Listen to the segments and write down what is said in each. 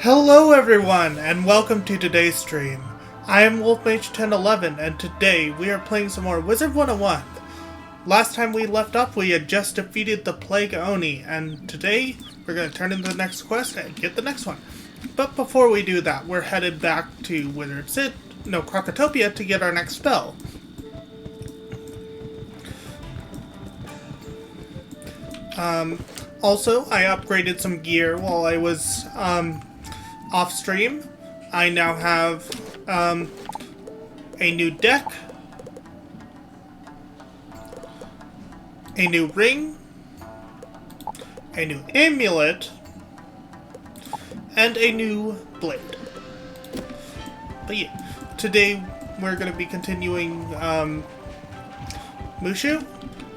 Hello everyone, and welcome to today's stream. I am Mage 1011, and today we are playing some more Wizard 101. Last time we left off, we had just defeated the Plague Oni, and today we're going to turn in the next quest and get the next one. But before we do that, we're headed back to Crocotopia to get our next spell. Also, I upgraded some gear while I was off stream. I now have a new deck, a new ring, a new amulet, and a new blade. But yeah, today we're going to be continuing Mooshu.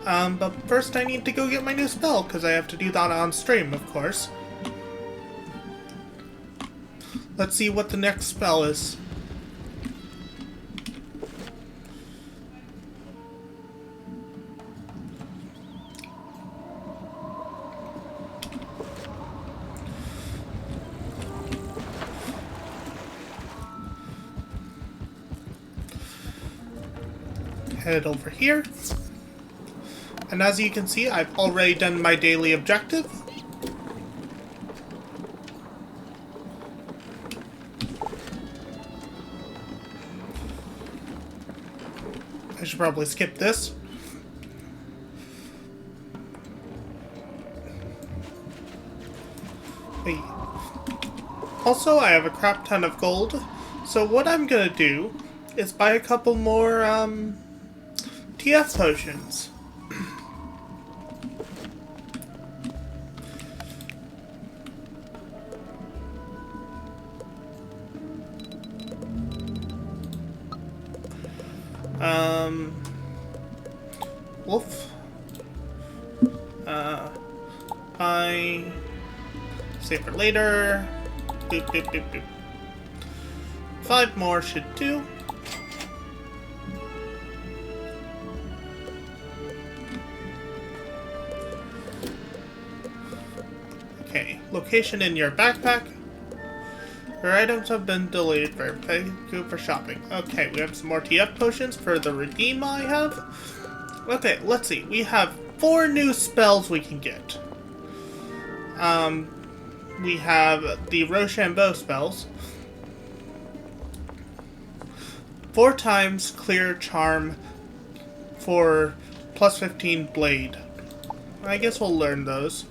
But first I need to go get my new spell, because I have to do that on stream, of course. Let's see what the next spell is. Head over here. And as you can see, I've already done my daily objective. I should probably skip this. Wait. Also, I have a crap ton of gold, so what I'm gonna do is buy a couple more TF potions. Wolf. I save for later. Boop, boop, boop, boop. 5 more should do. Okay, location in your backpack. Your items have been deleted. Thank you for shopping. Okay, we have some more TF potions for the redeem I have. Okay, let's see. We have 4 new spells we can get. We have the Rochambeau spells. 4 times clear charm for plus 15 blade. I guess we'll learn those.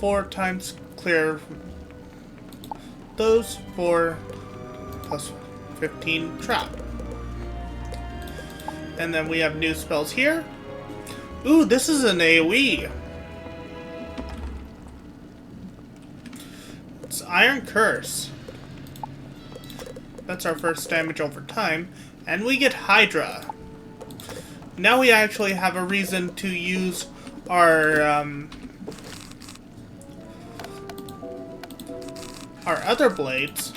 4 times clear those for plus 15 trap. And then we have new spells here. Ooh, this is an AoE. It's Iron Curse. That's our first damage over time. And we get Hydra. Now we actually have a reason to use our other blades.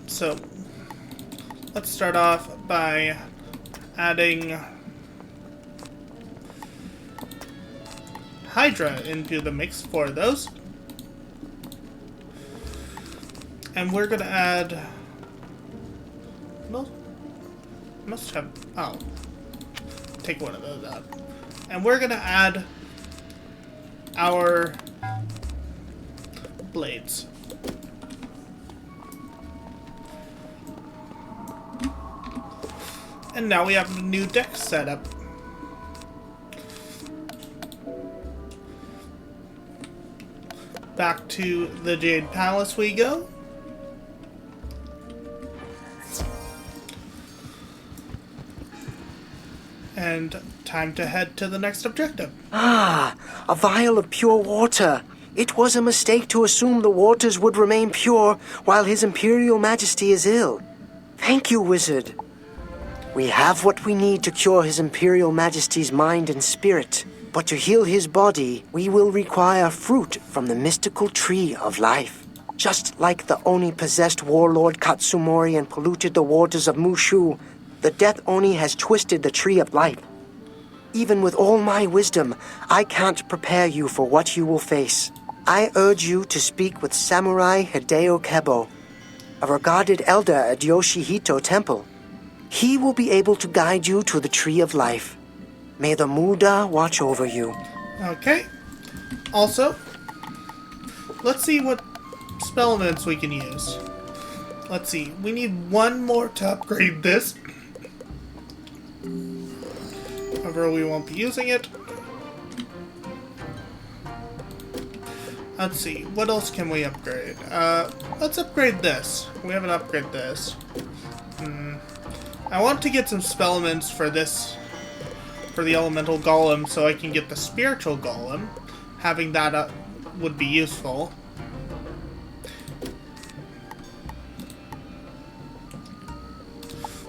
So let's start off by adding Hydra into the mix for those. And we're gonna add, well, must have, oh, take one of those out. And we're gonna add our blades. And now we have a new deck setup. Back to the Jade Palace we go. And time to head to the next objective. Ah, a vial of pure water. It was a mistake to assume the waters would remain pure while His Imperial Majesty is ill. Thank you, wizard. We have what we need to cure His Imperial Majesty's mind and spirit. But to heal his body, we will require fruit from the mystical tree of life. Just like the Oni-possessed warlord Katsumori and polluted the waters of Mooshu, The Death Oni has twisted the Tree of Life. Even with all my wisdom, I can't prepare you for what you will face. I urge you to speak with Samurai Hideo Kebo, a regarded elder at Yoshihito Temple. He will be able to guide you to the Tree of Life. May the Muda watch over you. Okay. Also, let's see what spell elements we can use. Let's see. We need one more to upgrade this. However, we won't be using it. Let's see. What else can we upgrade? Let's upgrade this. We haven't upgraded this. I want to get some spell elements for this, for the elemental golem, so I can get the spiritual golem. Having that would be useful.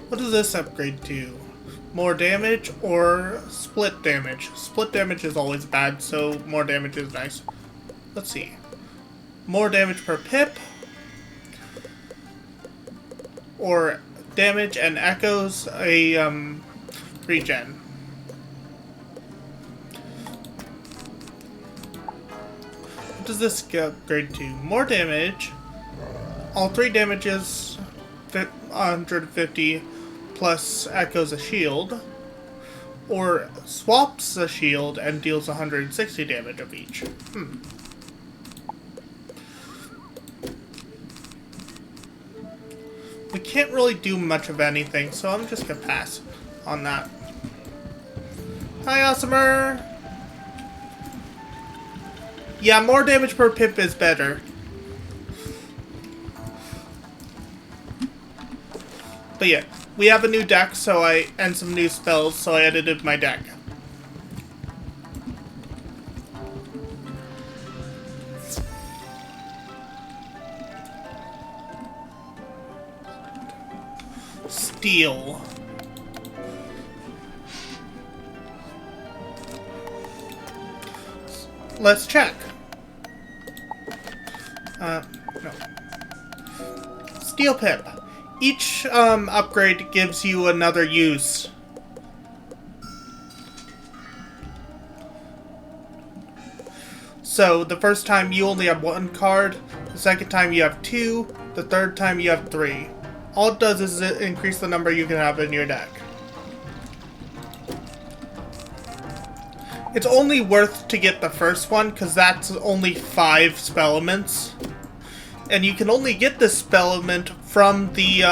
What does this upgrade to? More damage or split damage? Split damage is always bad, so more damage is nice. Let's see. More damage per pip. Or damage and echoes a regen. What does this upgrade to? More damage. All three damages 150 plus echoes a shield. Or swaps a shield and deals 160 damage of each. We can't really do much of anything, so I'm just gonna pass on that. Hi, Awesomer! Yeah, more damage per pip is better. But yeah, we have a new deck, and some new spells, so I edited my deck. Steel. Let's check. No. Steel Pip. Each upgrade gives you another use. So, the first time you only have one card, the second time you have two, the third time you have three. All it does is increase the number you can have in your deck. It's only worth to get the first one, because that's only 5 spell elements. And you can only get this spell element from the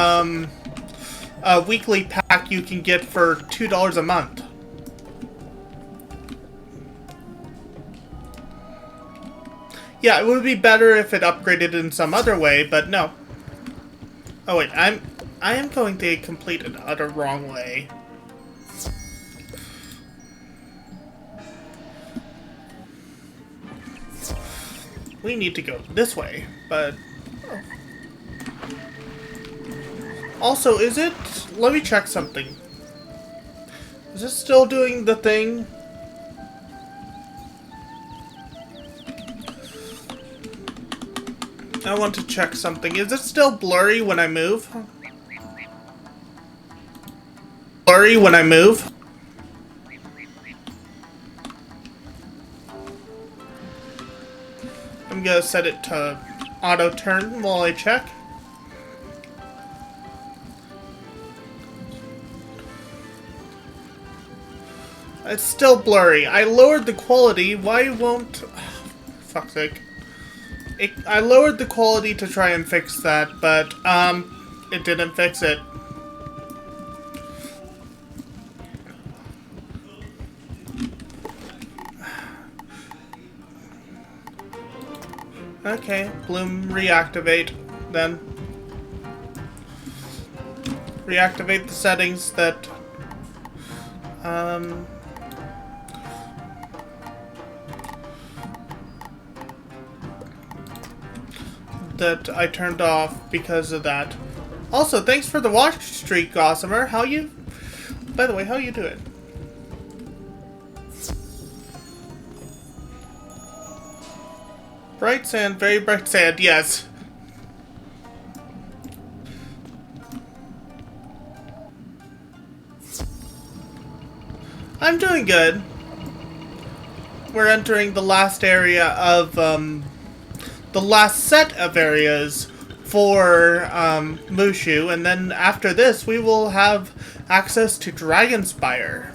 weekly pack you can get for $2 a month. Yeah, it would be better if it upgraded in some other way, but no. Oh wait, I am going the complete and utter wrong way. We need to go this way, but... Also, is it... Let me check something. Is it still doing the thing? I want to check something. Is it still blurry when I move? Blurry when I move? I'm gonna set it to auto turn while I check. It's still blurry. I lowered the quality. Why won't... fuck's sake. I lowered the quality to try and fix that, but, it didn't fix it. Okay, Bloom reactivate, then. Reactivate the settings that, that I turned off because of that. Also, thanks for the watch streak, Gossamer. How you... By the way, how you doing? Bright sand, very bright sand, yes. I'm doing good. We're entering the last area of, the last set of areas for, Mooshu, and then after this we will have access to Dragonspire.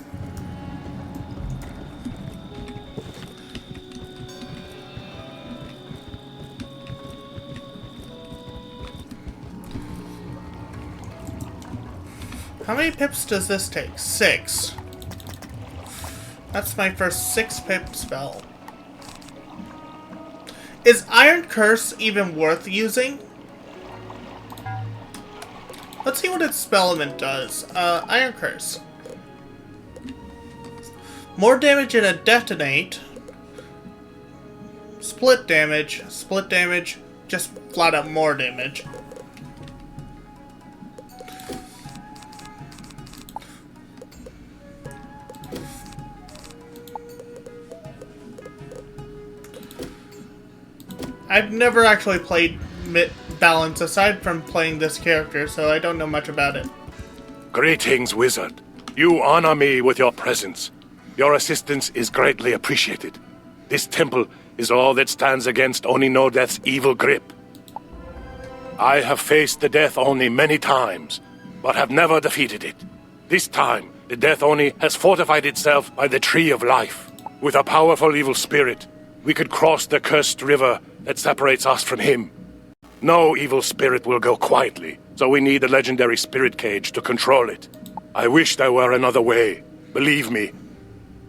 How many pips does this take? 6. That's my first 6-pip spell. Is Iron Curse even worth using? Let's see what its spellment does. Iron Curse. More damage in a detonate. Split damage. Split damage. Just flat out more damage. I've never actually played Balance aside from playing this character, so I don't know much about it. Greetings, wizard. You honor me with your presence. Your assistance is greatly appreciated. This temple is all that stands against Oni no Death's evil grip. I have faced the Death Oni many times, but have never defeated it. This time, the Death Oni has fortified itself by the Tree of Life. With a powerful evil spirit, we could cross the cursed river that separates us from him. No evil spirit will go quietly, so we need a legendary spirit cage to control it. I wish there were another way. Believe me,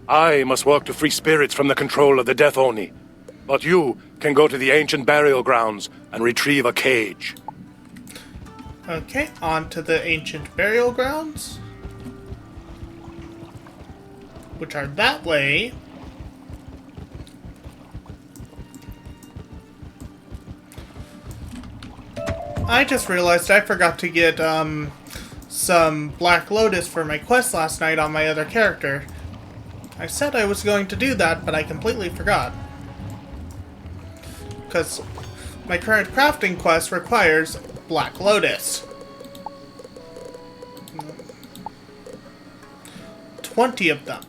I must work to free spirits from the control of the Death Oni. But you can go to the ancient burial grounds and retrieve a cage. Okay, on to the ancient burial grounds, which are that way. I just realized I forgot to get, some Black Lotus for my quest last night on my other character. I said I was going to do that, but I completely forgot. Because my current crafting quest requires Black Lotus. 20 of them.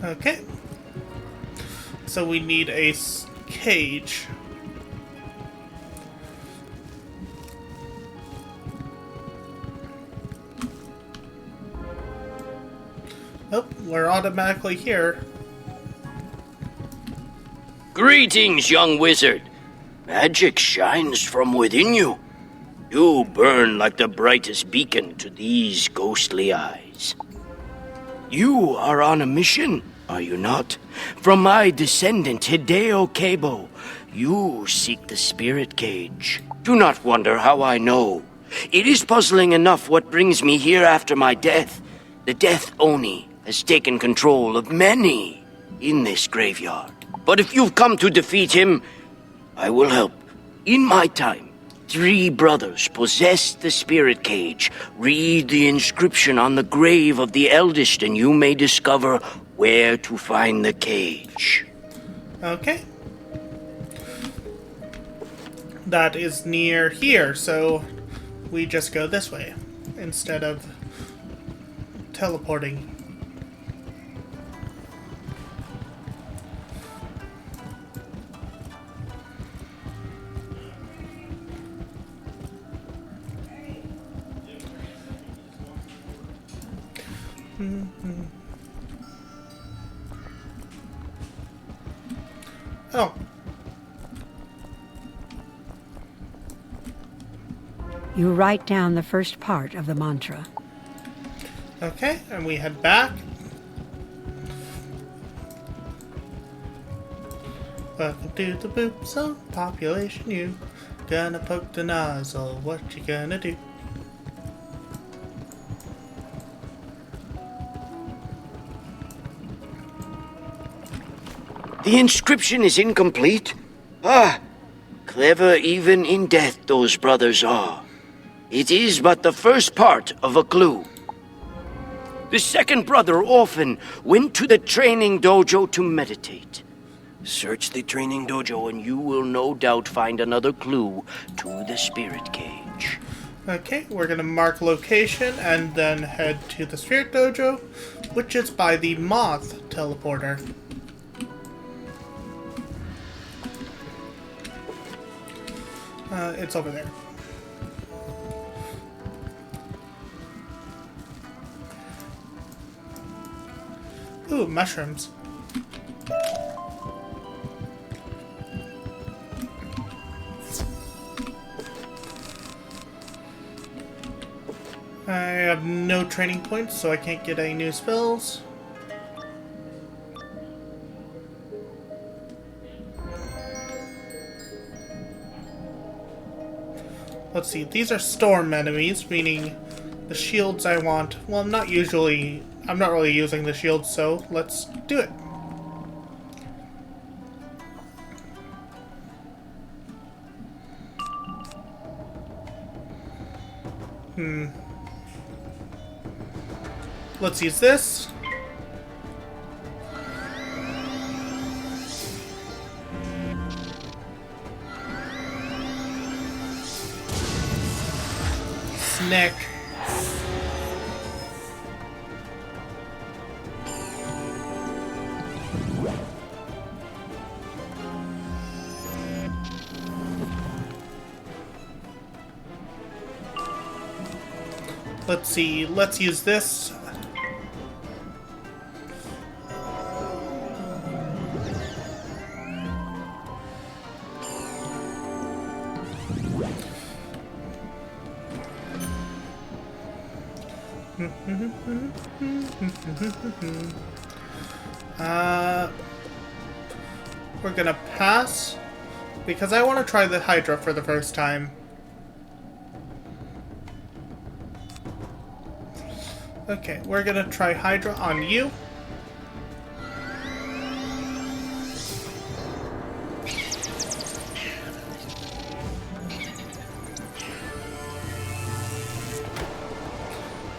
Okay. So we need a cage. Oh, we're automatically here. Greetings, young wizard. Magic shines from within you. You burn like the brightest beacon to these ghostly eyes. You are on a mission, are you not? From my descendant, Hideo Kabo, you seek the spirit cage. Do not wonder how I know. It is puzzling enough what brings me here after my death. The Death Oni has taken control of many in this graveyard. But if you've come to defeat him, I will help. In my time, 3 brothers possessed the spirit cage. Read the inscription on the grave of the eldest, and you may discover where to find the cage. Okay. That is near here, so we just go this way instead of teleporting. Oh. You write down the first part of the mantra. Okay, and we head back. Welcome to the boop zone, population you. Gonna poke the nozzle, what you gonna do? The inscription is incomplete. Ah, clever even in death those brothers are. It is but the first part of a clue. The second brother often went to the training dojo to meditate. Search the training dojo and you will no doubt find another clue to the spirit cage. Okay, we're gonna mark location and then head to the Spirit Dojo, which is by the Moth teleporter. It's over there. Ooh, mushrooms. I have no training points, so I can't get any new spells. Let's see, these are storm enemies, meaning the shields I want. Well, I'm not really using the shields, so let's do it. Let's use this. Snick. Let's see, let's use this. We're gonna pass because I want to try the Hydra for the first time. Okay, we're gonna try Hydra on you.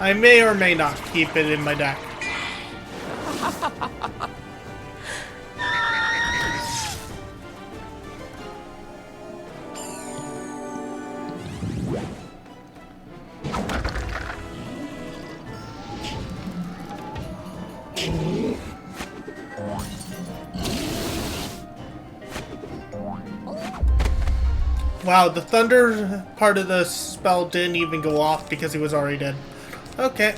I may or may not keep it in my deck. Wow, the thunder part of the spell didn't even go off because he was already dead. Okay.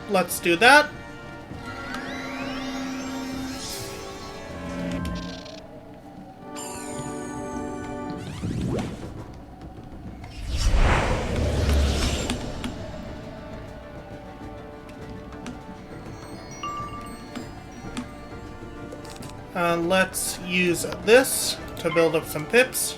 Let's do that. Let's use this to build up some pips.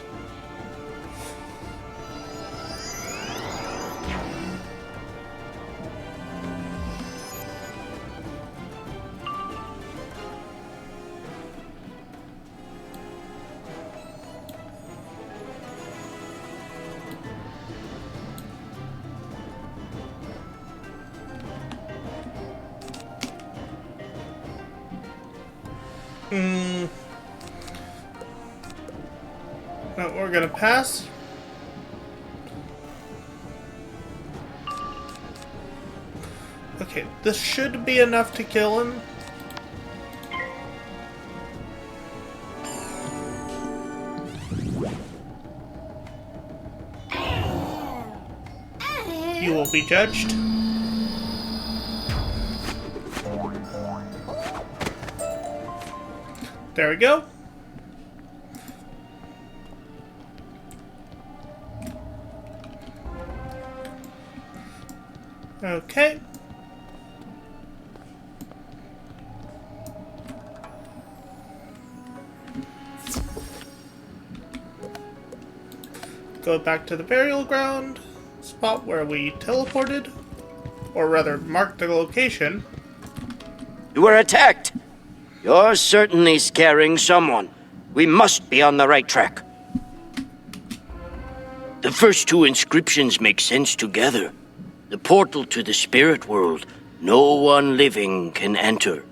No, we're gonna pass. Okay, this should be enough to kill him. You will be judged. There we go. Okay. Go back to the burial ground, spot where we teleported, or rather, marked the location. You were attacked. You're certainly scaring someone. We must be on the right track. The first two inscriptions make sense together. The portal to the spirit world no one living can enter.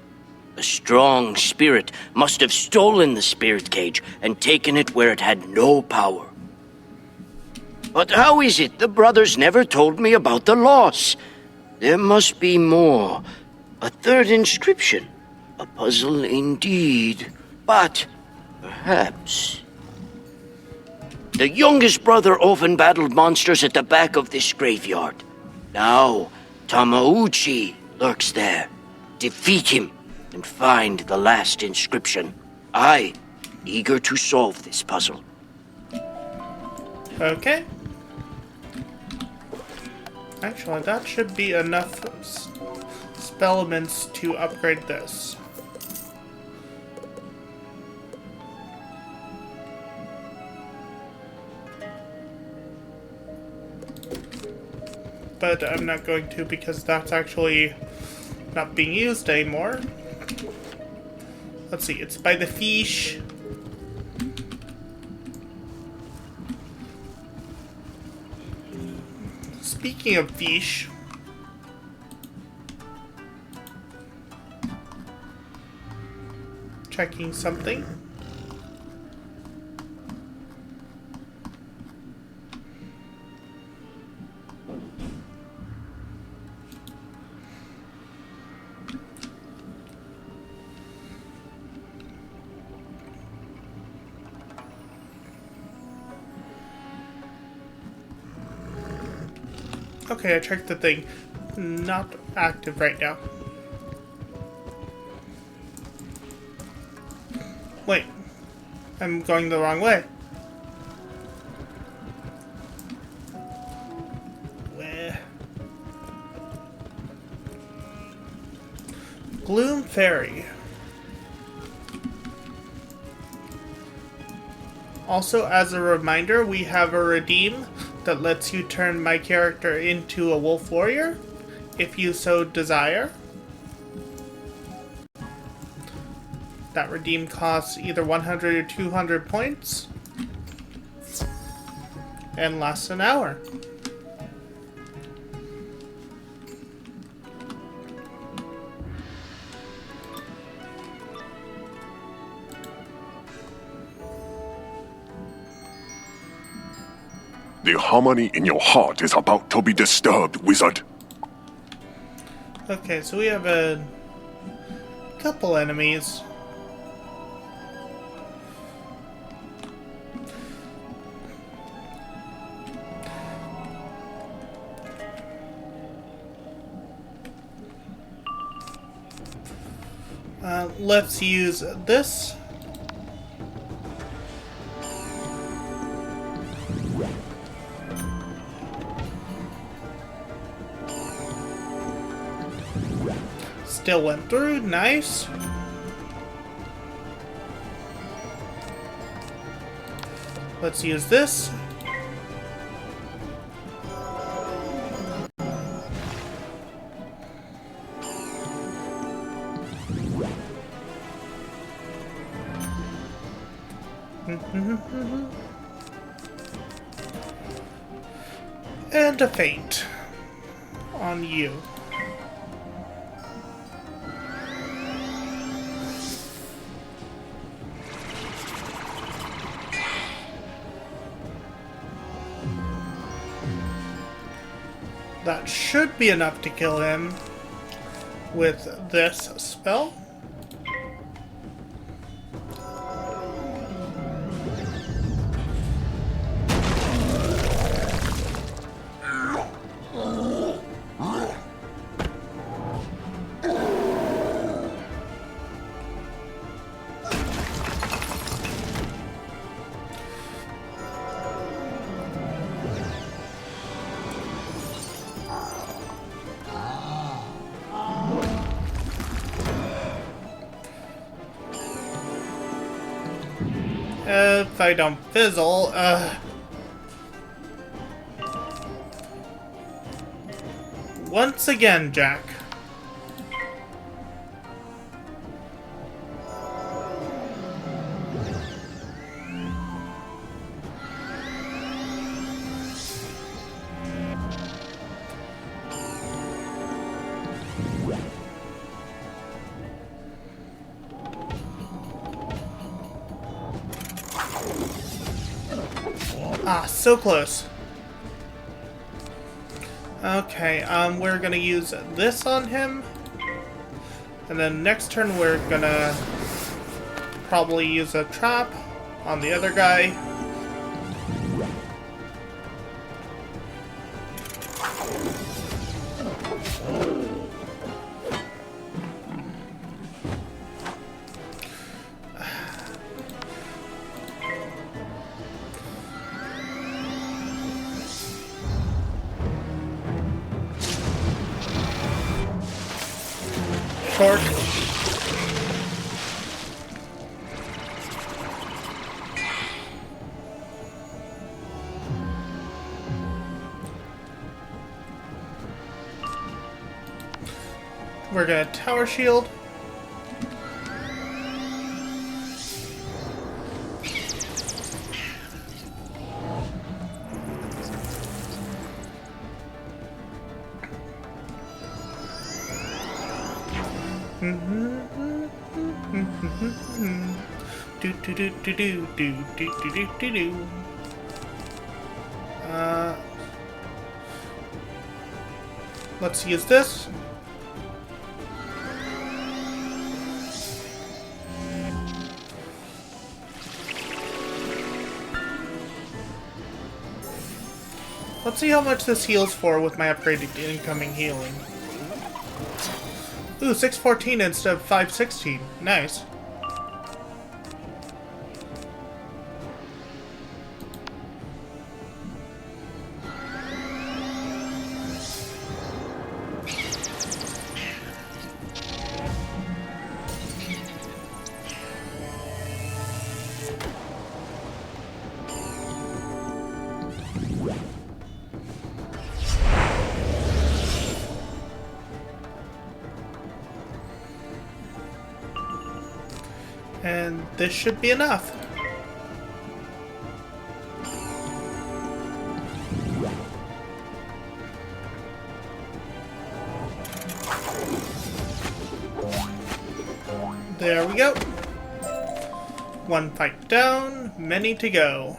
A strong spirit must have stolen the spirit cage and taken it where it had no power. But how is it the brothers never told me about the loss? There must be more. A third inscription. A puzzle indeed. But perhaps... The youngest brother often battled monsters at the back of this graveyard. Now, Tamauchi lurks there. Defeat him and find the last inscription. I, eager to solve this puzzle. Okay. Actually, that should be enough spell elements to upgrade this. But I'm not going to because that's actually not being used anymore. Let's see, it's by the fish. Speaking of fish, checking something. Okay, I checked the thing. Not active right now. Wait. I'm going the wrong way. Where? Gloom Fairy. Also, as a reminder, we have a redeem that lets you turn my character into a wolf warrior, if you so desire. That redeem costs either 100 or 200 points, and lasts an hour. The harmony in your heart is about to be disturbed, wizard. Okay, so we have a couple enemies. Let's use this. Still went through, nice. Let's use this. And a feint on you. That should be enough to kill him with this spell. If I don't fizzle, once again, Jack. so close. Okay, we're gonna use this on him. And then next turn we're gonna probably use a trap on the other guy. Short. We're gonna tower shield. Do do do do do do do do do do. Let's use this. Let's see how much this heals for with my upgraded incoming healing. Ooh, 614 instead of 516. Nice. And this should be enough. There we go. One fight down, many to go.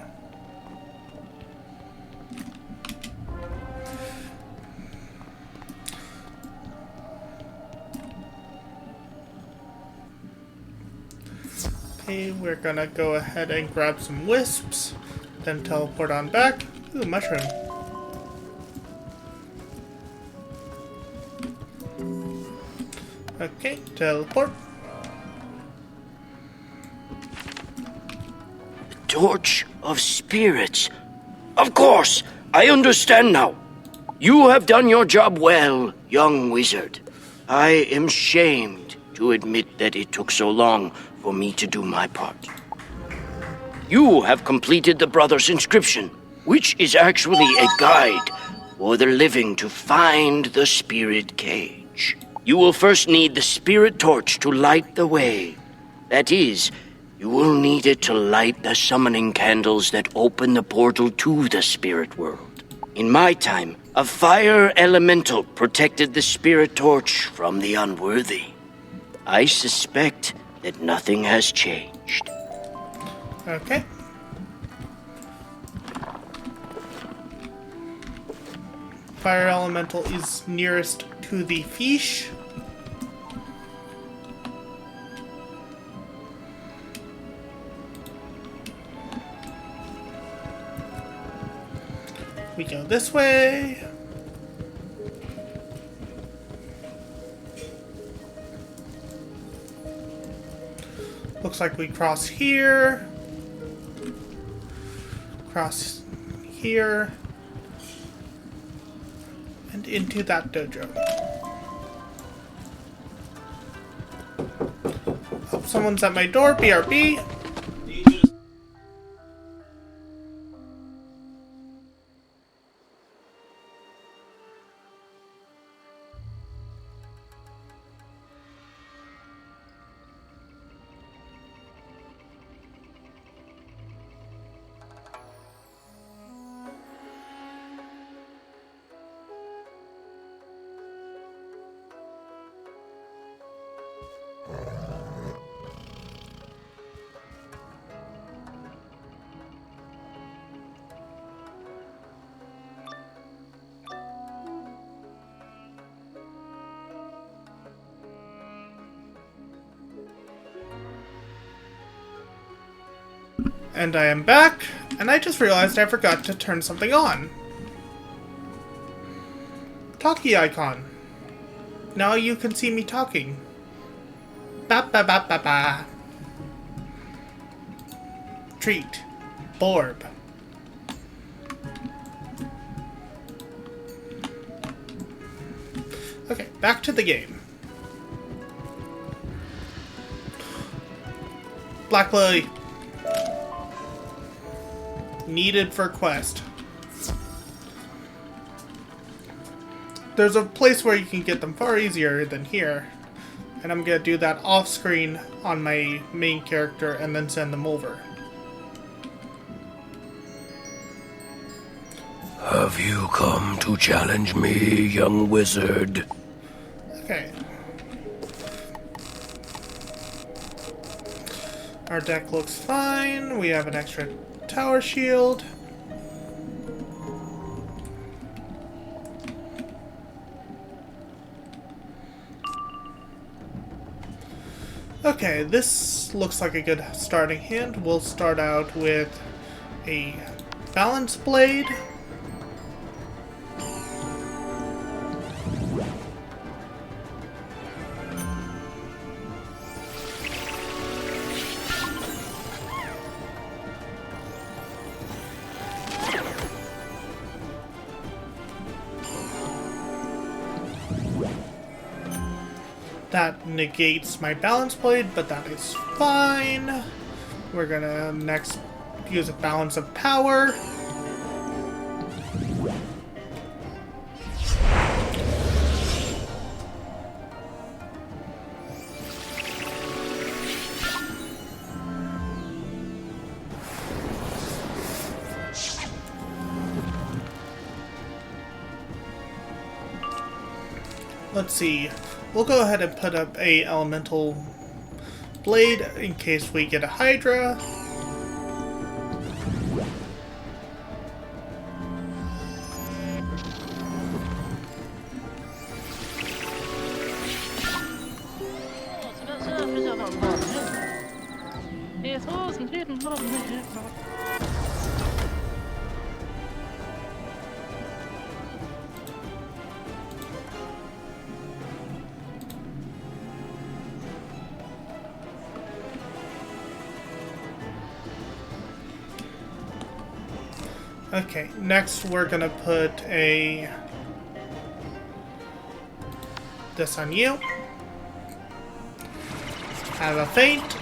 Okay, we're gonna go ahead and grab some wisps, then teleport on back. Ooh, mushroom. Okay, teleport. Torch of Spirits. Of course, I understand now. You have done your job well, young wizard. I am shamed to admit that it took so long for me to do my part. You have completed the Brother's inscription, which is actually a guide for the living to find the spirit cage. You will first need the spirit torch to light the way. That is, you will need it to light the summoning candles that open the portal to the spirit world. In my time, a fire elemental protected the spirit torch from the unworthy. I suspect that nothing has changed. Okay. Fire elemental is nearest to the fish. We go this way. Looks like we cross here. Cross here. And into that dojo. Oh, someone's at my door. BRB. And I am back, and I just realized I forgot to turn something on. Talkie icon. Now you can see me talking. Ba ba ba ba ba. Treat. Borb. Okay, back to the game. Black Lily. Needed for quest. There's a place where you can get them far easier than here. And I'm gonna do that off screen on my main character and then send them over. Have you come to challenge me, young wizard? Okay. Our deck looks fine. We have an extra tower shield. Okay, this looks like a good starting hand. We'll start out with a balance blade. That negates my balance blade, but that is fine. We're gonna next use a balance of power. Let's see. We'll go ahead and put up a elemental blade in case we get a Hydra. Okay, next we're gonna put this on you. Have a feint.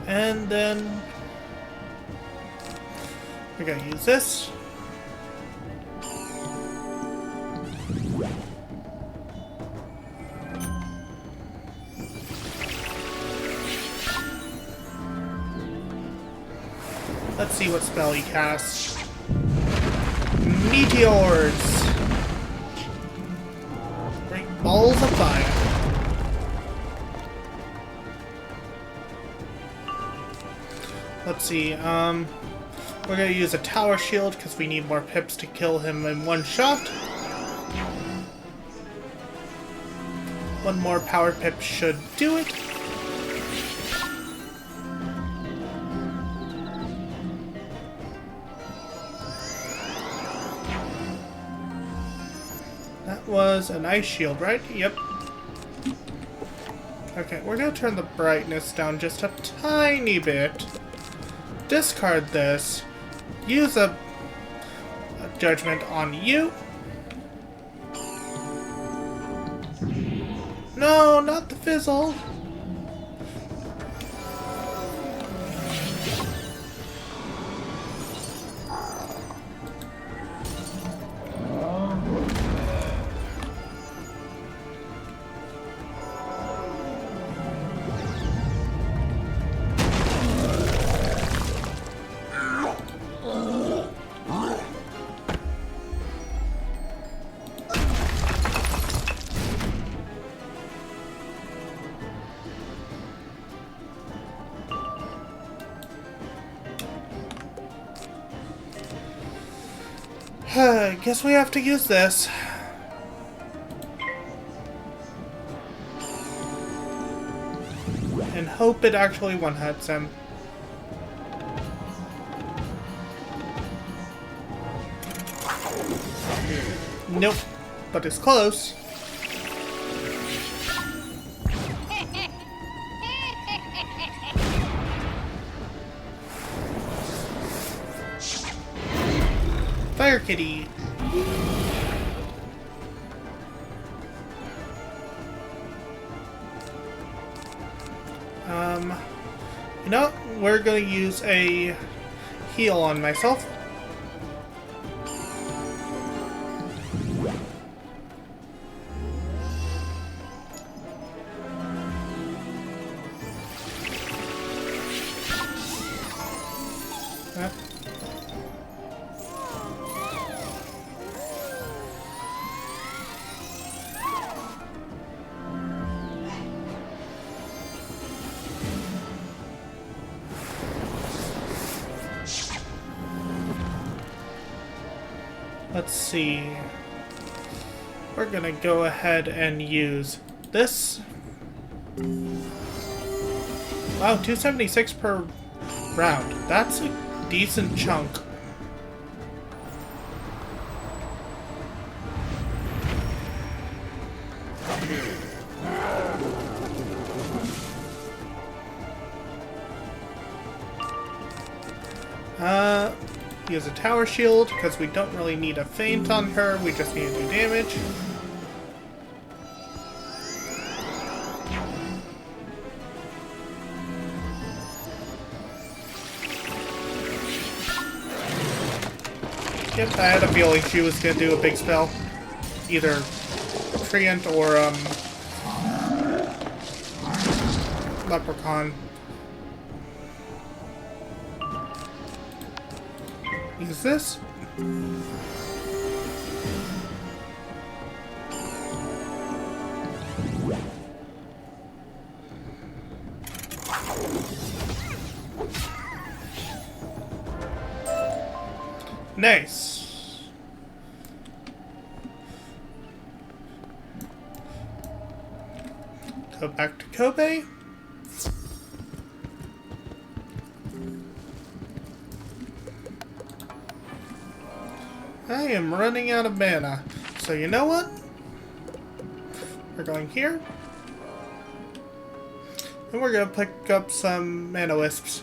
And then we're gonna use this. Let's see what spell he casts. Meteors! Great balls of fire. Let's see, we're gonna use a tower shield because we need more pips to kill him in one shot. One more power pip should do it. Was an ice shield, right? Yep. Okay, we're gonna turn the brightness down just a tiny bit. Discard this. Use a judgment on you. No, not the fizzle. Guess we have to use this. hope it actually one-hits him. Nope, but it's close. Fire Kitty. You know, we're going to use a heal on myself. Let's see. We're gonna go ahead and use this. Wow, 276 per round. That's a decent chunk. Use a tower shield, because we don't really need a feint on her, we just need to do damage. Yep, I had a feeling she was gonna do a big spell. Either Treant or, Leprechaun. Use this. Nice. Go back to Kobe. I am running out of mana. So you know what? We're going here. And we're going to pick up some mana wisps.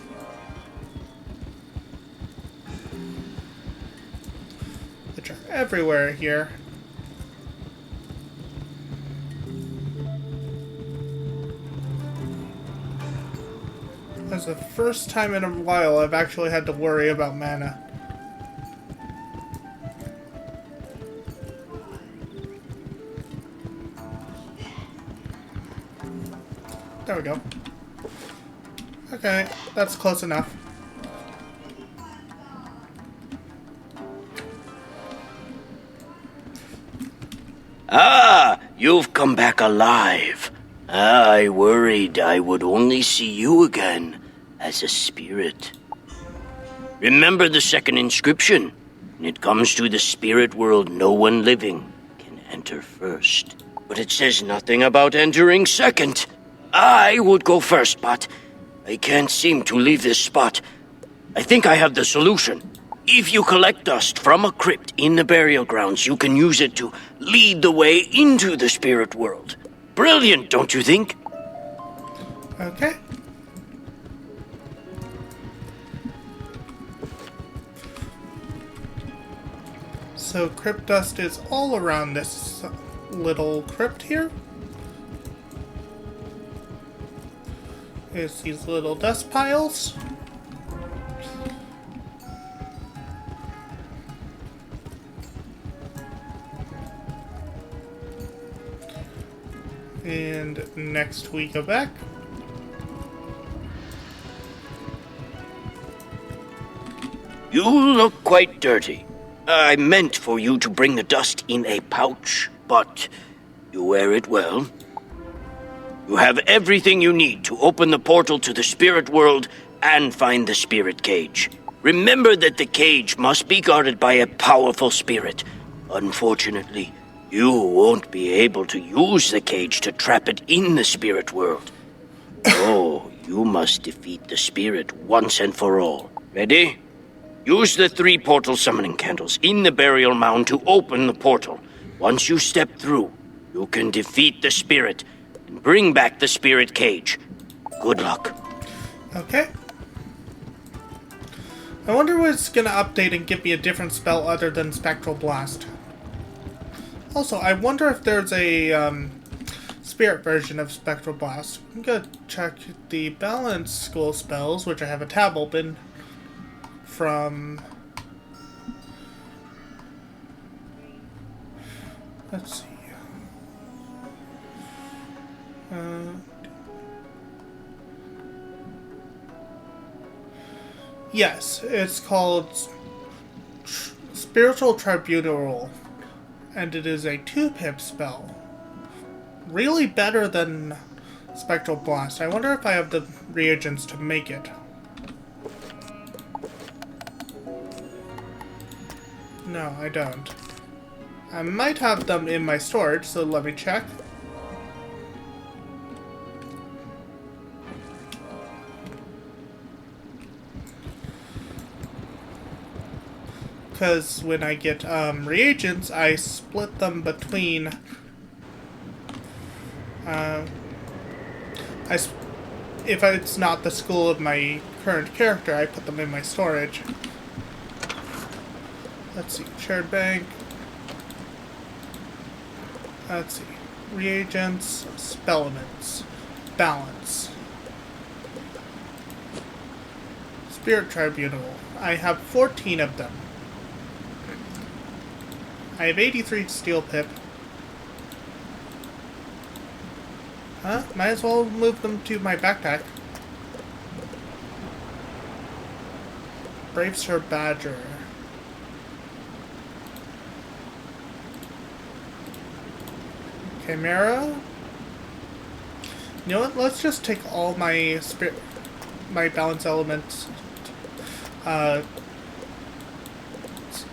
Which are everywhere here. That's the first time in a while I've actually had to worry about mana. There we go. Okay, that's close enough. Ah, you've come back alive. I worried I would only see you again as a spirit. Remember the second inscription? When it comes to the spirit world, no one living can enter first. But it says nothing about entering second. I would go first, but I can't seem to leave this spot. I think I have the solution. If you collect dust from a crypt in the burial grounds, you can use it to lead the way into the spirit world. Brilliant, don't you think? Okay. So crypt dust is all around this little crypt here. Here's these little dust piles. And next we go back. You look quite dirty. I meant for you to bring the dust in a pouch, but you wear it well. You have everything you need to open the portal to the spirit world and find the spirit cage. Remember that the cage must be guarded by a powerful spirit. Unfortunately, you won't be able to use the cage to trap it in the spirit world. Oh, you must defeat the spirit once and for all. Ready? Use the 3 portal summoning candles in the burial mound to open the portal. Once you step through, you can defeat the spirit and bring back the spirit cage. Good luck. Okay. I wonder what's gonna update and give me a different spell other than Spectral Blast. Also, I wonder if there's a spirit version of Spectral Blast. I'm gonna check the balance school spells, which I have a tab open from. Let's see. Yes, it's called Spiritual Tribunal, and it is a 2-pip spell. Really better than Spectral Blast. I wonder if I have the reagents to make it. No, I don't. I might have them in my storage, so let me check. Because when I get reagents, I split them between. If it's not the school of my current character, I put them in my storage. Let's see, shared bank. Let's see, reagents, spellements, balance, spirit tribunal. I have 14 of them. I have 83 steel pip. Huh? Might as well move them to my backpack. Brave Sir Badger. Chimera. You know what? Let's just take all my my balance elements,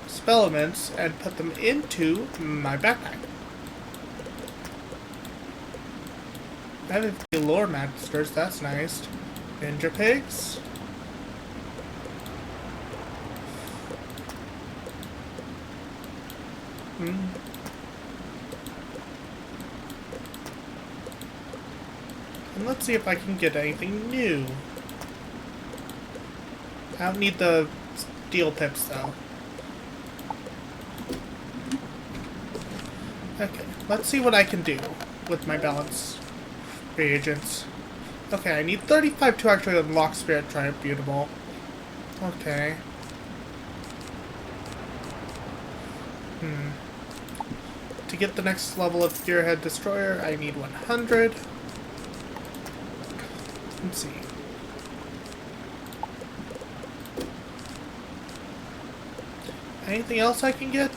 spell elements, and put them into my backpack. I have a few lore masters. That's nice. Ninja pigs. And let's see if I can get anything new. I don't need the steel pips though. Okay, let's see what I can do with my balance reagents. Okay, I need 35 to actually unlock Spirit Tribunal. Okay. To get the next level of Gearhead Destroyer, I need 100. Let's see. Anything else I can get?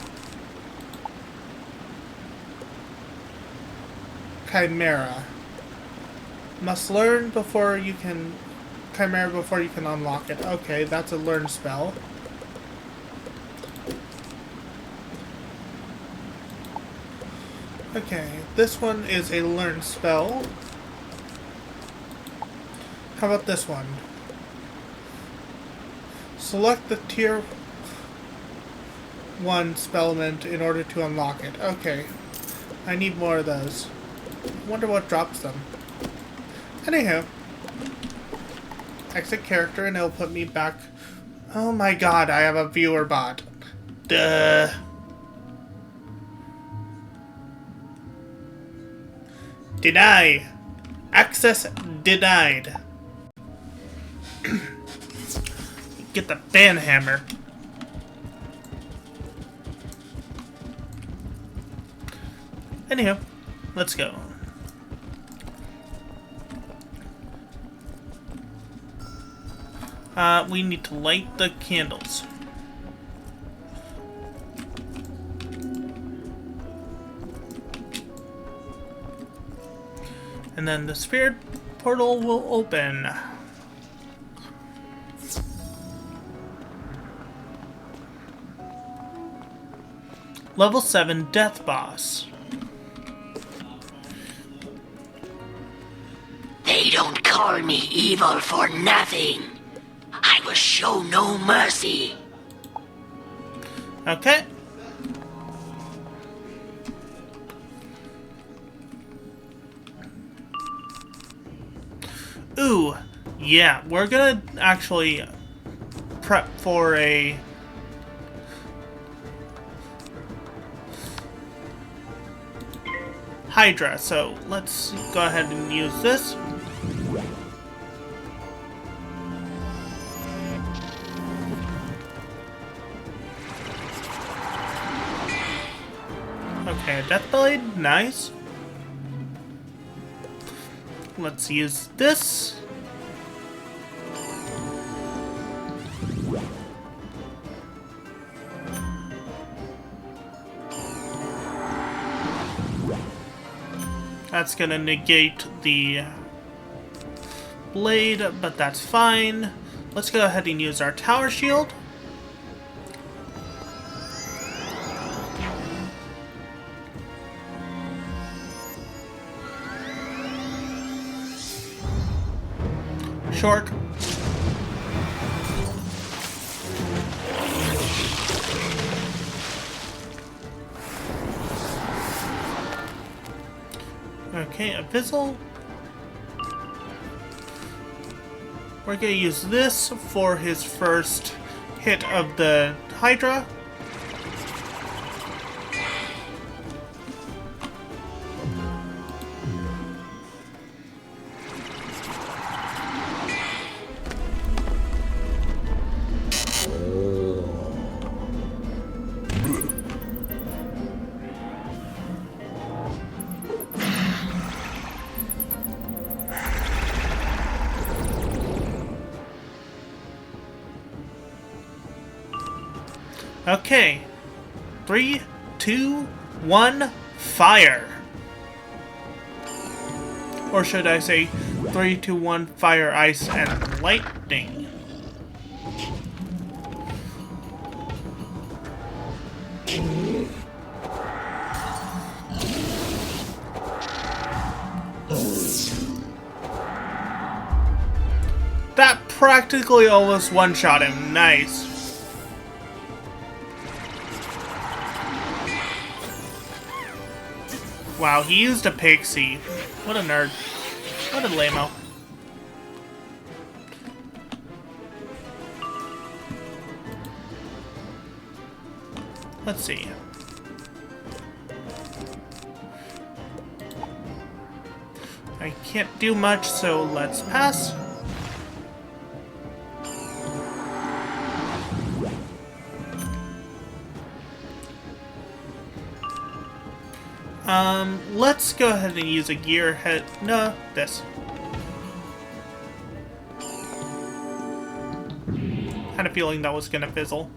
Chimera. Must learn before you can... Chimera before you can unlock it. Okay, that's a learn spell. Okay, this one is a learn spell. How about this one? Select the tier 1 spellment in order to unlock it. Okay, I need more of those. I wonder what drops them. Anywho, exit character and it'll put me back. Oh my god, I have a viewer bot. Duh. Deny. Access denied. Get the ban hammer. Anyhow, let's go. We need to light the candles. And then the spirit portal will open. Level 7 Death Boss. They don't come call me evil for nothing. I will show no mercy. Okay. Ooh, yeah, we're gonna actually prep for a Hydra, so let's go ahead and use this. Okay, Deathblade, nice. Let's use this. That's gonna negate the blade, but that's fine. Let's go ahead and use our tower shield. Short. Okay, Abyssal. We're gonna use this for his first hit of the Hydra. Okay. 3, 2, 1, fire. Or should I say 3, 2, 1, fire, ice, and lightning. That practically almost one-shot him. Nice. Wow, he used a pixie. What a nerd. What a lame-o. Let's see. I can't do much, so let's pass. Let's go ahead and use a gearhead. No, this. Had a feeling that was gonna fizzle.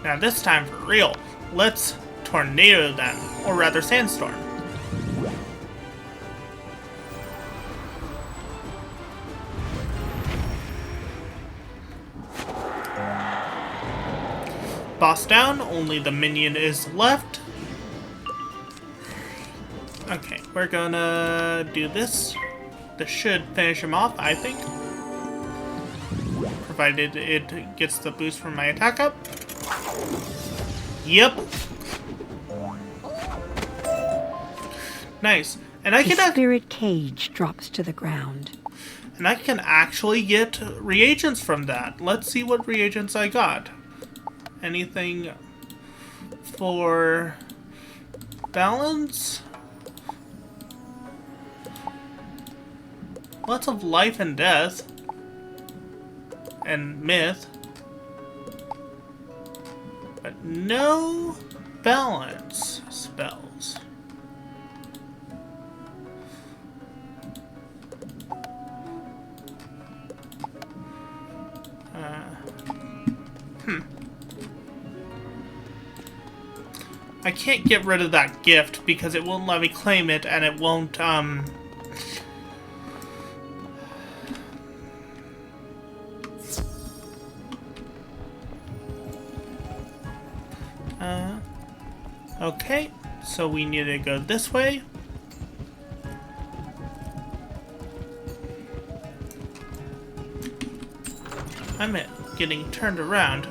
Now this time for real. Let's tornado them, or rather sandstorm. Boss down, only the minion is left. Okay, we're gonna do this. This should finish him off, I think. Provided it gets the boost from my attack up. Yep. Nice. And I The can spirit cage drops to the ground. and I can actually get reagents from that. Let's see what reagents I got. Anything for balance? Lots of life and death. And myth. But no balance spells. I can't get rid of that gift because it won't let me claim it, and it won't, Okay, so we need to go this way. I'm getting turned around.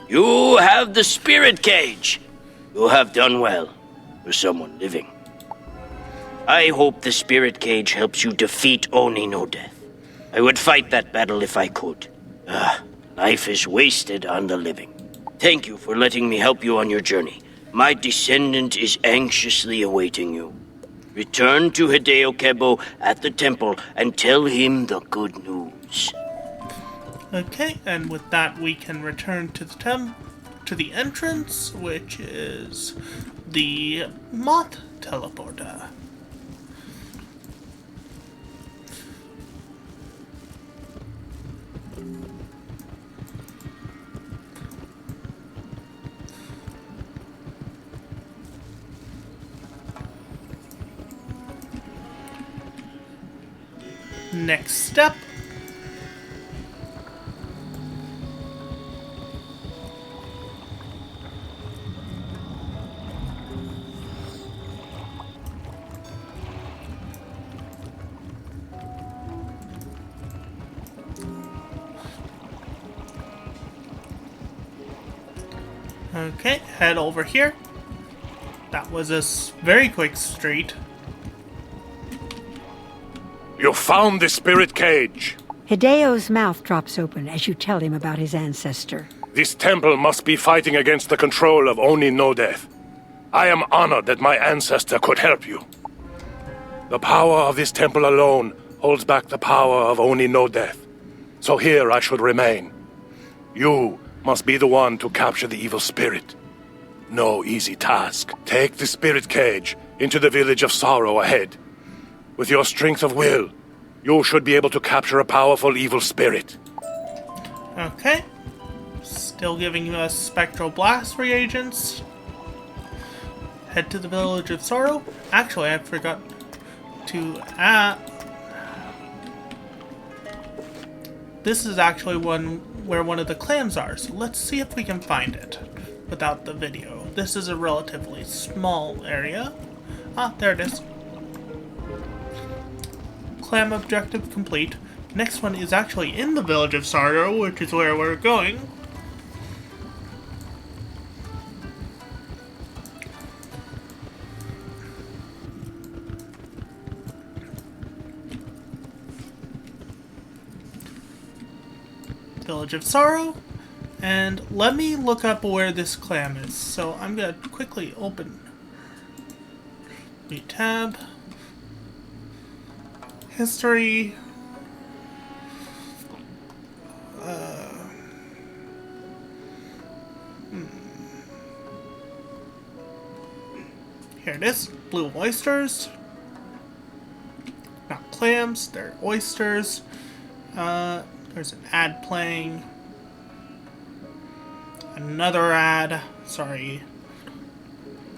You have the spirit cage. You have done well for someone living. I hope the spirit cage helps you defeat Oni no Death. I would fight that battle if I could. Life is wasted on the living. Thank you for letting me help you on your journey. My descendant is anxiously awaiting you. Return to Hideo Kebo at the temple and tell him the good news. Okay, and with that we can return to the entrance, which is the moth teleporter. Next step. Okay, head over here. That was a very quick street. You found the spirit cage. Hideo's mouth drops open as you tell him about his ancestor. This temple must be fighting against the control of Oni no Death. I am honored that my ancestor could help you. The power of this temple alone holds back the power of Oni no Death. So here I should remain. You must be the one to capture the evil spirit. No easy task. Take the spirit cage into the village of sorrow ahead. With your strength of will, you should be able to capture a powerful evil spirit. Okay. Still giving us spectral blast reagents. Head to the village of sorrow. Actually, I forgot to add. This is actually where one of the clams are, so let's see if we can find it without the video. This is a relatively small area. Ah, there it is. Clam objective complete. Next one is actually in the village of sorrow, which is where we're going. Village of Sorrow, and let me look up where this clam is. So I'm gonna quickly open new tab, history, here it is, blue oysters, not clams, they're oysters. There's an ad playing. Another ad. Sorry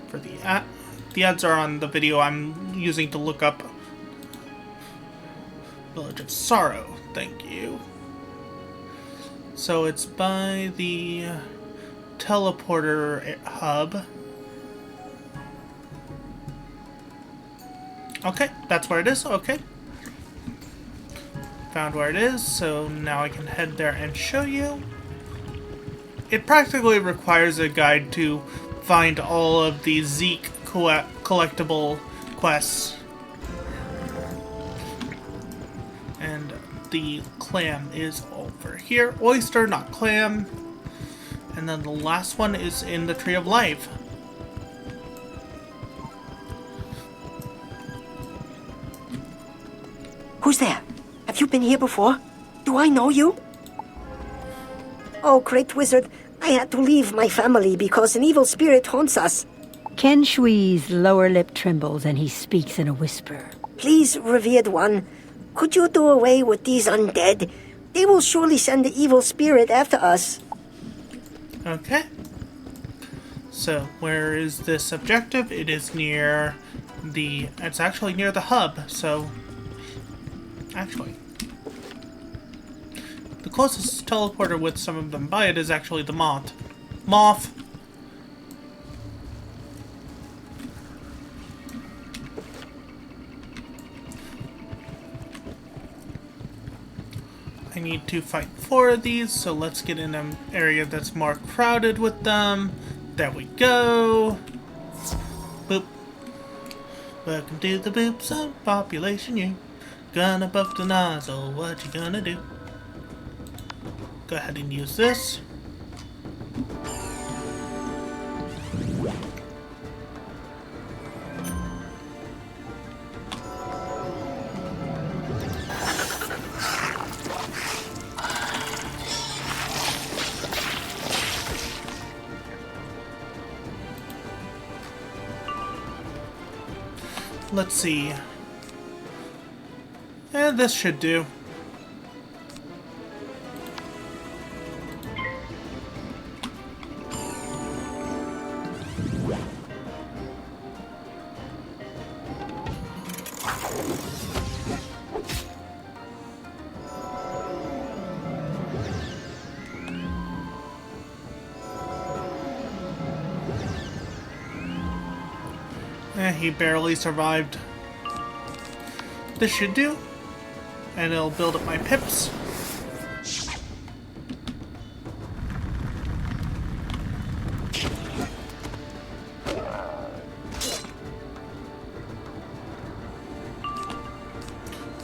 for the ad. The ads are on the video I'm using to look up Village of Sorrow. Thank you. So it's by the teleporter hub. Okay, that's where it is. Okay. Found where it is, so now I can head there and show you. It practically requires a guide to find all of the Zeke collectible quests. And the clam is over here. Oyster, not clam. And then the last one is in the Tree of Life. Who's there? Have you been here before? Do I know you? Oh, great wizard. I had to leave my family because an evil spirit haunts us. Ken Shui's lower lip trembles and he speaks in a whisper. Please, revered one, could you do away with these undead? They will surely send the evil spirit after us. Okay. So, where is this objective? It is near the... It's actually near the hub, so... Actually... The closest teleporter with some of them by it is actually the moth. Moth! I need to fight 4 of these, so let's get in an area that's more crowded with them. There we go. Boop. Welcome to the boop zone population. You gonna buff the nozzle. What you gonna do? Go ahead and use this. Let's see. This should do. He barely survived. This should do. And it'll build up my pips.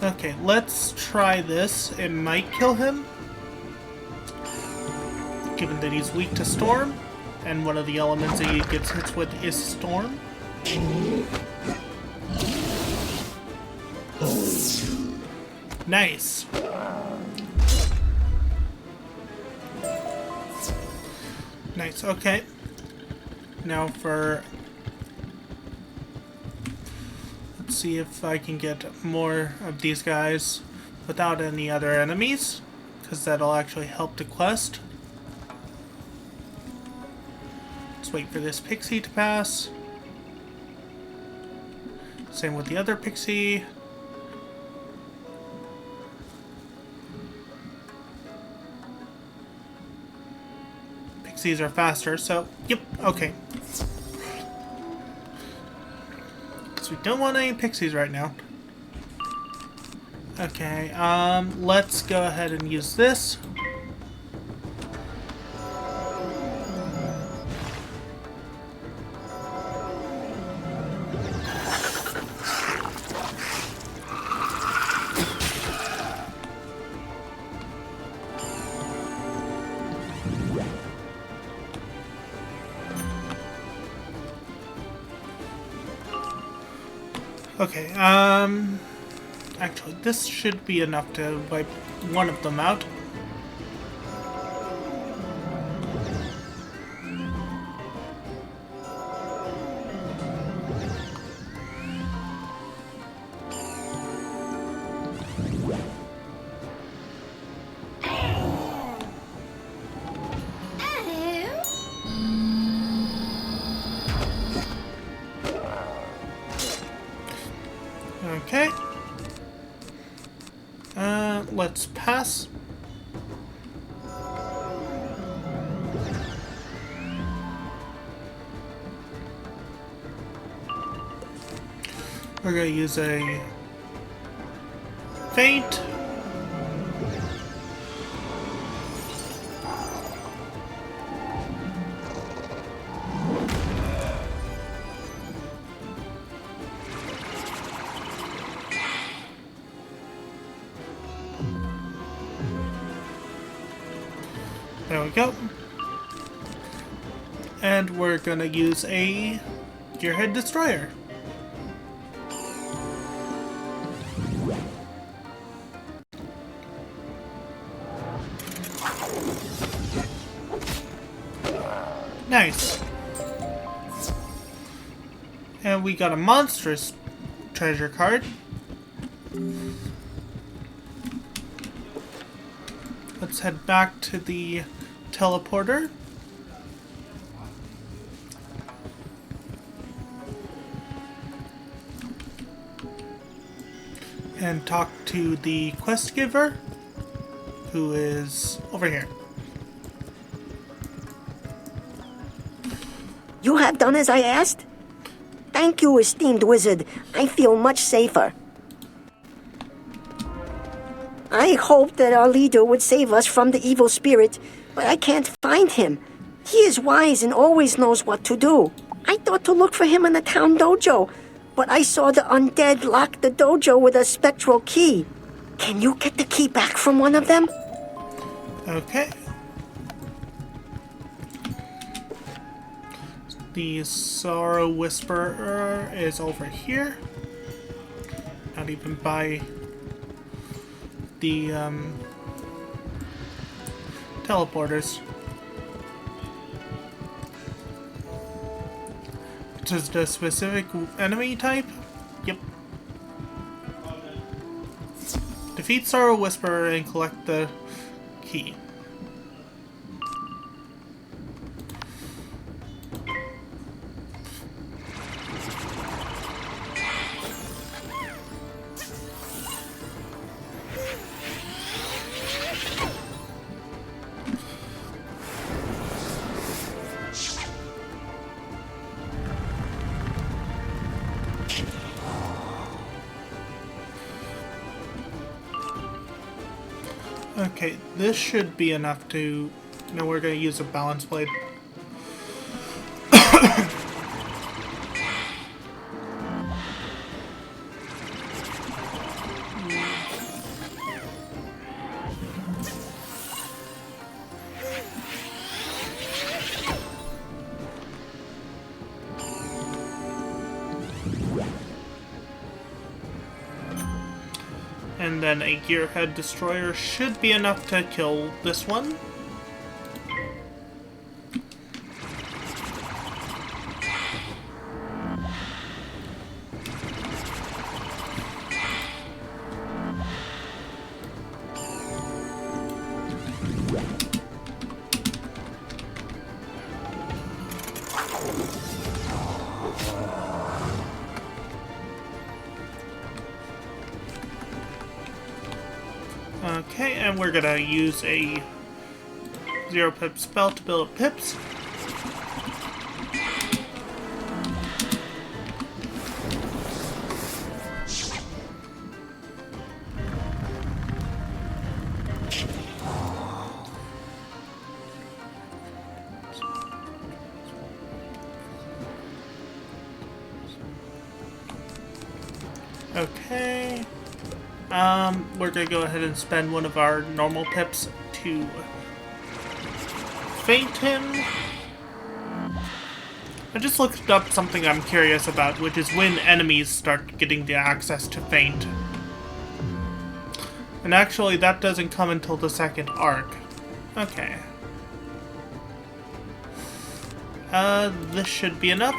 Okay, let's try this. It might kill him, given that he's weak to storm, and one of the elements that he gets hits with is storm. Nice. Nice, okay. Now for... Let's see if I can get more of these guys without any other enemies, because that'll actually help the quest. Let's wait for this pixie to pass. Same with the other pixie. Pixies are faster, so yep, okay. So we don't want any pixies right now. Okay, let's go ahead and use this. Okay, actually, this should be enough to wipe one of them out. Okay. Let's pass. We're gonna use a feint. There we go. And we're gonna use a Gearhead Destroyer. Nice. And we got a monstrous treasure card. Let's head back to the teleporter. And talk to the quest giver, who is over here. You have done as I asked? Thank you, esteemed wizard. I feel much safer. I hoped that our leader would save us from the evil spirit, but I can't find him. He is wise and always knows what to do. I thought to look for him in the town dojo, but I saw the undead lock the dojo with a spectral key. Can you get the key back from one of them? Okay. The Sorrow Whisperer is over here. Not even by the teleporters. Just the specific enemy type? Yep. Defeat Sorrow Whisperer and collect the key. Okay, this should be enough to... No, we're going to use a balance blade. And then a Gearhead Destroyer should be enough to kill this one. Okay, and we're gonna use a 0-pip spell to build up pips. Okay. We're gonna go ahead and spend one of our normal pips to feint him. I just looked up something I'm curious about, which is when enemies start getting the access to feint. And actually, that doesn't come until the second arc. Okay. This should be enough.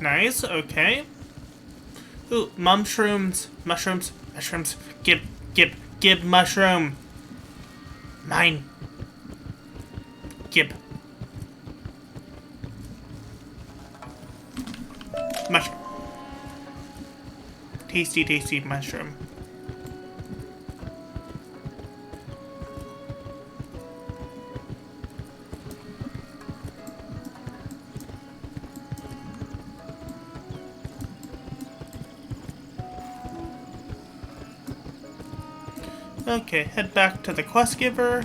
Nice, okay. Ooh, mushrooms. Mushrooms. Mushrooms. Gib mushroom. Mine. Gib. Mushroom. Tasty, tasty mushroom. Okay, head back to the quest giver.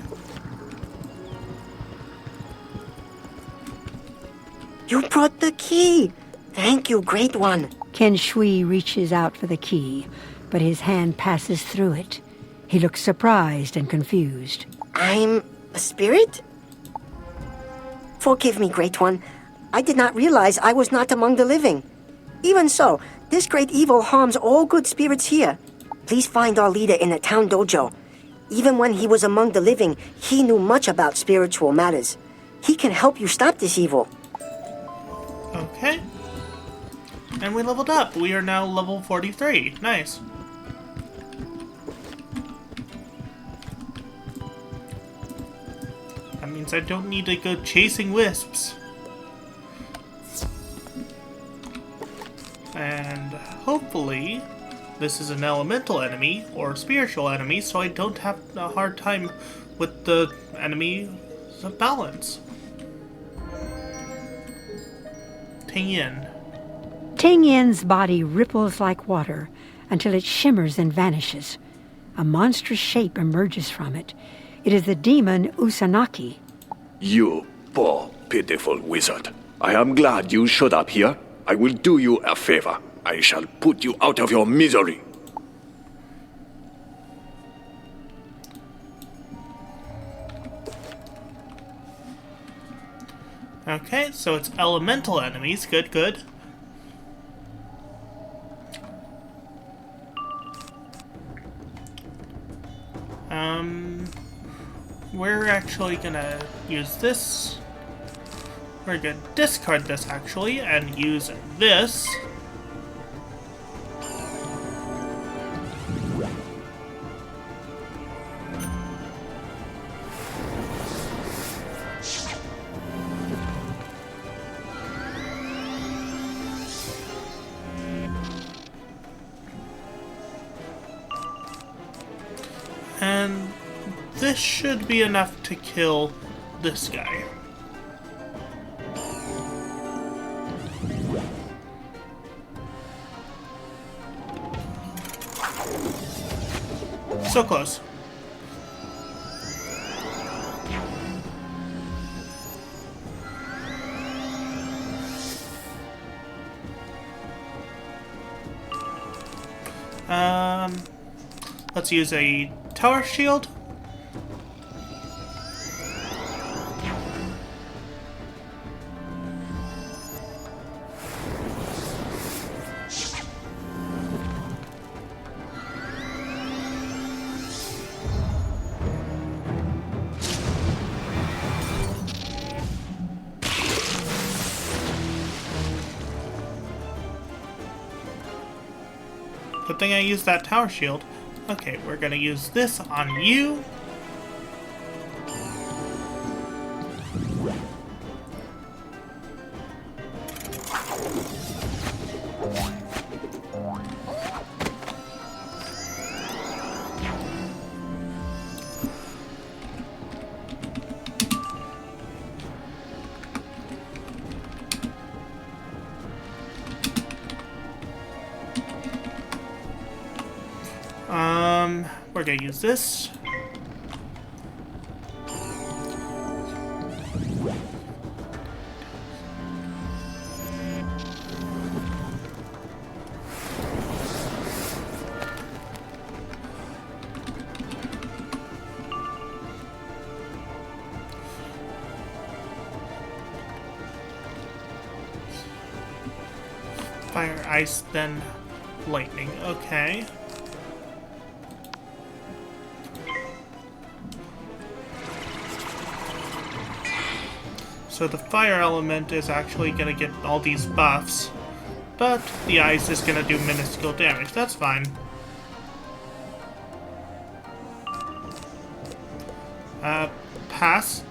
You brought the key. Thank you, great one. Ken Shui reaches out for the key, but his hand passes through it. He looks surprised and confused. I'm a spirit? Forgive me, Great One. I did not realize I was not among the living. Even so, this great evil harms all good spirits here. Please find our leader in the town dojo. Even when he was among the living, he knew much about spiritual matters. He can help you stop this evil. Okay. And we leveled up. We are now level 43. Nice. That means I don't need to go chasing wisps. And hopefully this is an elemental enemy or spiritual enemy, so I don't have a hard time with the enemy's balance. Ting Yin. Ting Yin's body ripples like water until it shimmers and vanishes. A monstrous shape emerges from it. It is the demon Usanaki. You poor, pitiful wizard. I am glad you showed up here. I will do you a favor. I shall put you out of your misery. Okay, so it's elemental enemies. Good, good. We're actually gonna use this. We're gonna discard this actually and use this. And this should be enough to kill this guy. So close. Let's use a tower shield. Good thing I used that tower shield. Okay, we're gonna use this on you. We're gonna use this. Fire, ice, then lightning. Okay. So the fire element is actually going to get all these buffs, but the ice is going to do minuscule damage. That's fine. Pass.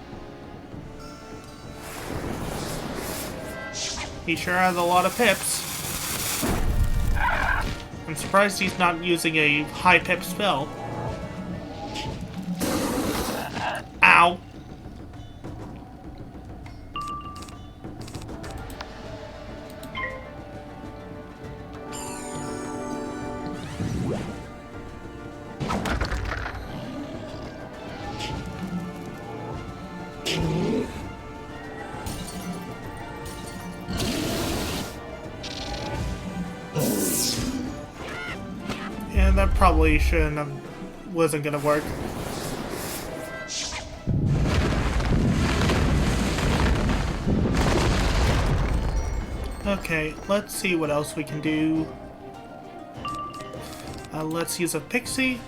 He sure has a lot of pips. I'm surprised he's not using a high pip spell. Ow. Yeah, that probably wasn't gonna work. Okay, let's see what else we can do. Let's use a pixie.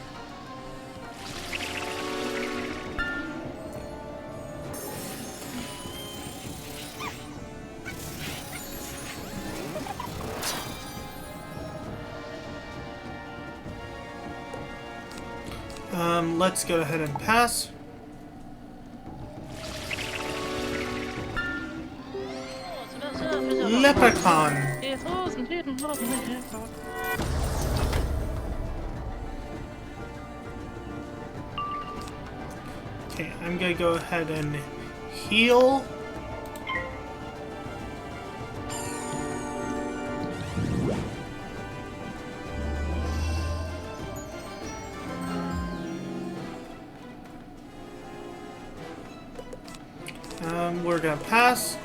Let's go ahead and pass. Leprechaun. Okay, I'm gonna go ahead and heal. We're gonna pass.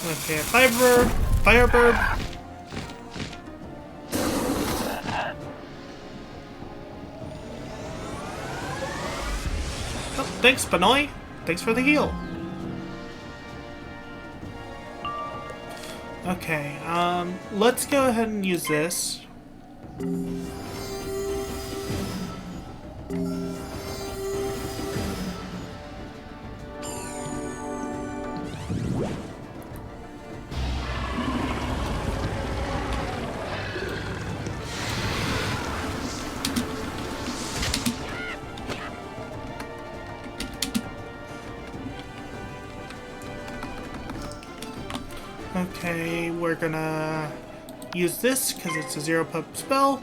Okay, Firebird. Firebird. Oh, thanks, Benoy. Thanks for the heal. Okay, let's go ahead and use this. Okay, we're gonna use this because it's a 0-pop spell.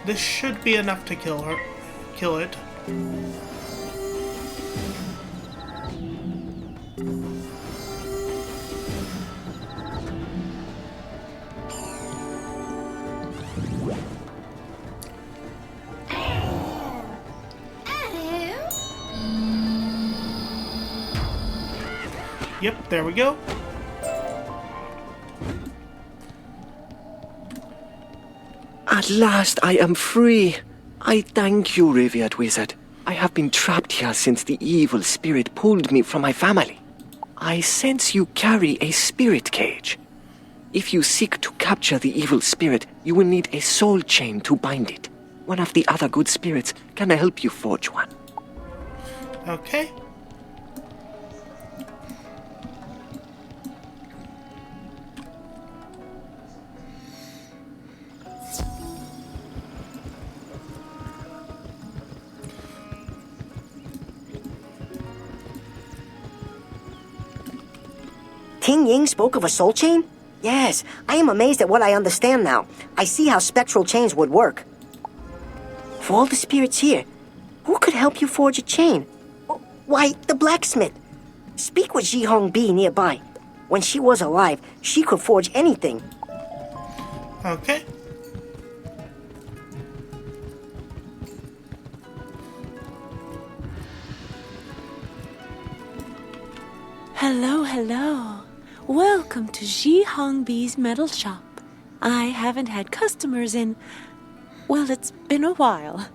This should be enough to kill it. Yep, there we go. At last I am free. I thank you, revered wizard. I have been trapped here since the evil spirit pulled me from my family. I sense you carry a spirit cage. If you seek to capture the evil spirit, you will need a soul chain to bind it. One of the other good spirits can help you forge one. Okay. King Ying spoke of a soul chain? Yes, I am amazed at what I understand now. I see how spectral chains would work. For all the spirits here, who could help you forge a chain? Why, the blacksmith. Speak with Ji Hong Bi nearby. When she was alive, she could forge anything. Okay. Hello, hello. Welcome to Ji Hong Bi's metal shop. I haven't had customers in... well, it's been a while.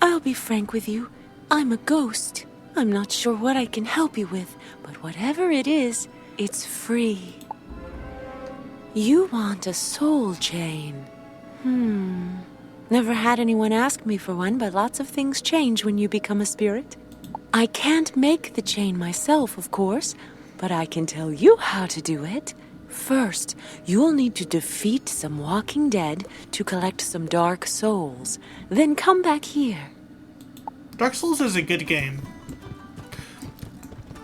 I'll be frank with you. I'm a ghost. I'm not sure what I can help you with, but whatever it is, it's free. You want a soul chain. Never had anyone ask me for one, but lots of things change when you become a spirit. I can't make the chain myself, of course, but I can tell you how to do it. First, you'll need to defeat some walking dead to collect some dark souls. Then come back here. Dark Souls is a good game.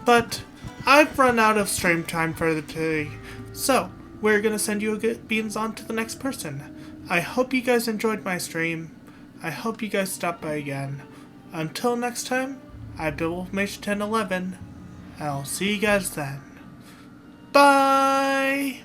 But I've run out of stream time for today, so we're gonna send you beans on to the next person. I hope you guys enjoyed my stream. I hope you guys stop by again. Until next time, I've been Wolf Mage 1011. I'll see you guys then. Bye!